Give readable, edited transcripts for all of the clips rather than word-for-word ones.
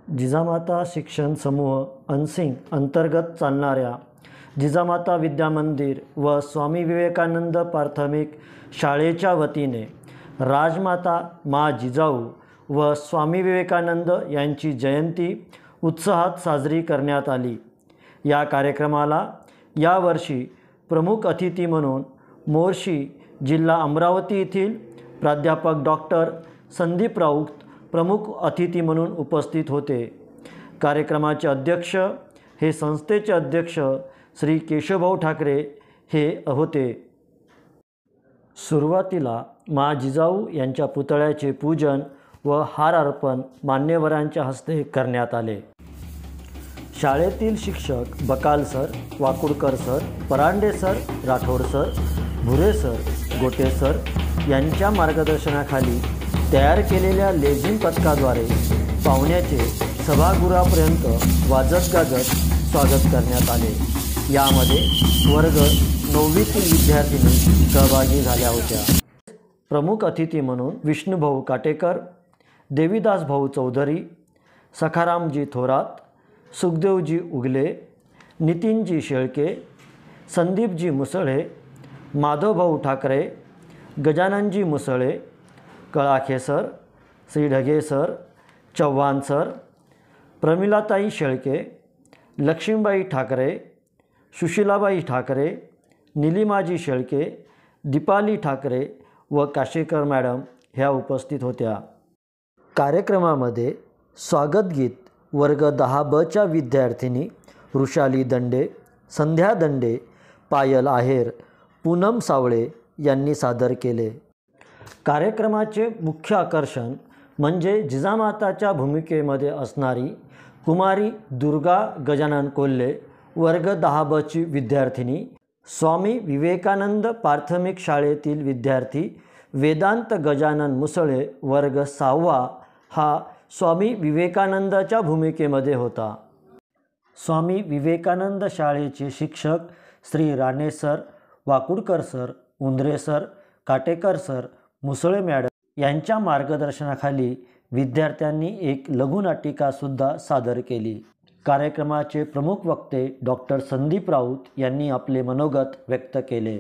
जिजामाता शिक्षण समूह अनसिंग अंतर्गत चालणाऱ्या जिजामाता विद्यामंदिर व स्वामी विवेकानंद प्राथमिक शाळेच्या वतीने राजमाता मा जिजाऊ व स्वामी विवेकानंद यांची जयंती उत्साहात साजरी करण्यात आली। या कार्यक्रमाला यावर्षी प्रमुख अतिथी म्हणून मोर्शी जिल्हा अमरावती येथील प्राध्यापक डॉक्टर संदीप राऊत प्रमुख अतिथी म्हणून उपस्थित होते। कार्यक्रमाचे अध्यक्ष हे संस्थेचे अध्यक्ष श्री केशवभाऊ ठाकरे हे होते। सुरुवातीला मा जिजाऊ यांच्या पुतळ्याचे पूजन व हार अर्पण मान्यवरांच्या हस्ते करण्यात आले। शाळेतील शिक्षक Bakal sir, Wakudkar sir, Parande sir, Rathod sir, Bhure sir, Gote sir यांच्या मार्गदर्शनाखाली तयार केलेल्या लेझिम पथकाद्वारे पाहुण्याचे सभागृहापर्यंत वाजत गाजत स्वागत करण्यात आले। यामध्ये वर्ग 9वीतील विद्यार्थिनी सहभागी झाल्या होत्या। प्रमुख अतिथी म्हणून Vishnubhau Katekar, Devidas Bhau Chaudhari, Sakharamji Thorat, Sukhdevji Ugale, Nitinji Shelke, Sandipji Musale, Madhavbhau Thakre, Gajananji Musale, Kalakhe sir, Shri Dhage sir, Chavan sir, Pramilatai Shelke, Laxmibai Thakre, Sushilabai Thakre, Nilimaji Shelke, Deepali Thakre व काशेकर मॅडम ह्या उपस्थित होत्या। कार्यक्रमामध्ये स्वागत गीत वर्ग 10ब च्या विद्यार्थिनी वृषाली दंडे, संध्या दंडे, पायल आहेर, पूनम सावळे यांनी सादर केले। कार्यक्रमाचे मुख्य आकर्षण म्हणजे जिजामाताच्या भूमिकेमध्ये असणारी कुमारी दुर्गा गजानन कोल्हे वर्ग 10ब ची विद्यार्थिनी, स्वामी विवेकानंद प्राथमिक शाळेतील विद्यार्थी वेदांत गजानन मुसळे वर्ग 6वा हा स्वामी विवेकानंदाच्या भूमिकेमध्ये होता। स्वामी विवेकानंद शाळेचे शिक्षक Shri Rane sir, Wakudkar sir, Undre sir, Katekar sir, Musale madam यांच्या मार्गदर्शनाखाली विद्यार्थ्यांनी एक लघुनाटिकासुद्धा सादर केली। कार्यक्रमाचे प्रमुख वक्ते डॉक्टर संदीप राऊत यांनी आपले मनोगत व्यक्त केले।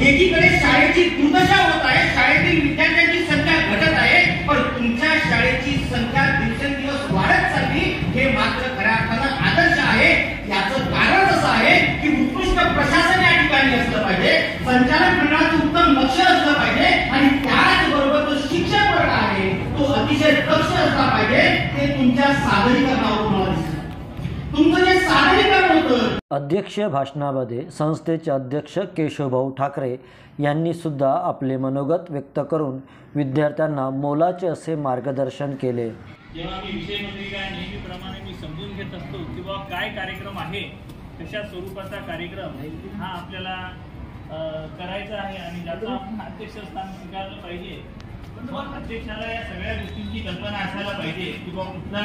एकीकडे शाळेची दुर्दशा होत आहे, शाळेतील विद्यार्थ्यांची संख्या घटत आहे, पण तुमच्या शाळेची संख्या दिवसेंदिवस वाढत चालली हे मात्र खऱ्या अर्थानं आदर्श आहे। याचं कारण असं आहे की उत्कृष्ट प्रशासन या ठिकाणी असलं पाहिजे, संचालक मंडळाचं उत्तम लक्ष असलं पाहिजे आणि त्याचबरोबर जो शिक्षक वर्ग आहे तो अतिशय दक्ष असला पाहिजे। ते तुमच्या सादरीकरणावर तुम्हाला दिसतं, तुमचं जे सादरीकरण होतं। अध्यक्ष भाषणामध्ये संस्थेचे अध्यक्ष केशवभाऊ ठाकरे यांनी सुद्धा आपले मनोगत व्यक्त करून विद्यार्थ्यांना मोलाचे असे मार्गदर्शन केले। जेव्हा मी विषय पत्रिका नेहमीप्रमाणे मी समजून घेत असतो किंवा काय कार्यक्रम आहे, कशा स्वरूपाचा कार्यक्रम हा आपल्याला करायचा आहे आणि ज्याचा अध्यक्षस्थान स्वीकारलं पाहिजे, पण अध्यक्षाला या सगळ्या गोष्टींची कल्पना असायला पाहिजे किंवा कुठला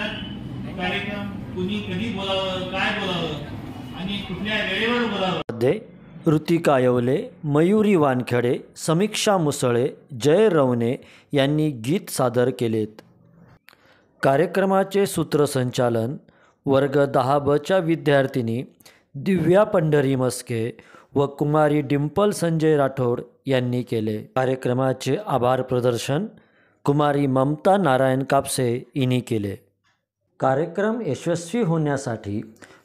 कार्यक्रम कुणी कधी बोलावं, काय बोलावं आणि कुठल्या वेळेवर बोलावं। मध्ये ऋतिका येवले, मयुरी वानखेडे, समीक्षा मुसळे, जय रवणे यांनी गीत सादर केलेत। कार्यक्रमाचे सूत्रसंचालन वर्ग 10ब च्या विद्यार्थिनी दिव्या पंढरी मस्के व कुमारी डिंपल संजय राठोड यांनी केले। कार्यक्रमाचे आभार प्रदर्शन कुमारी ममता नारायण कापसे यांनी केले। कार्यक्रम यशस्वी होण्यासाठी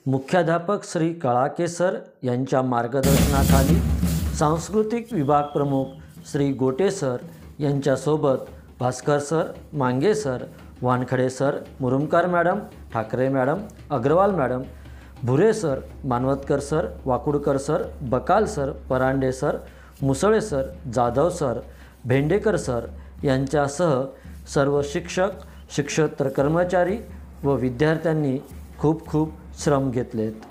मुख्याध्यापक श्री कळाके सर यांच्या मार्गदर्शनाखाली सांस्कृतिक विभाग प्रमुख श्री गोटे सर यांच्यासोबत Bhaskar sir, Mange sir, Wankhede sir, Murumkar madam, Thakre madam, Agrawal madam, Bhure sir, Manvatkar sir, Wakudkar sir, Bakal sir, Parande sir, Musale sir, Jadhav sir, Bhendekar sir यांच्यासह सर्व शिक्षक, शिक्षकेतर कर्मचारी व विद्यार्थ्यांनी खूप श्रम घेतलेत।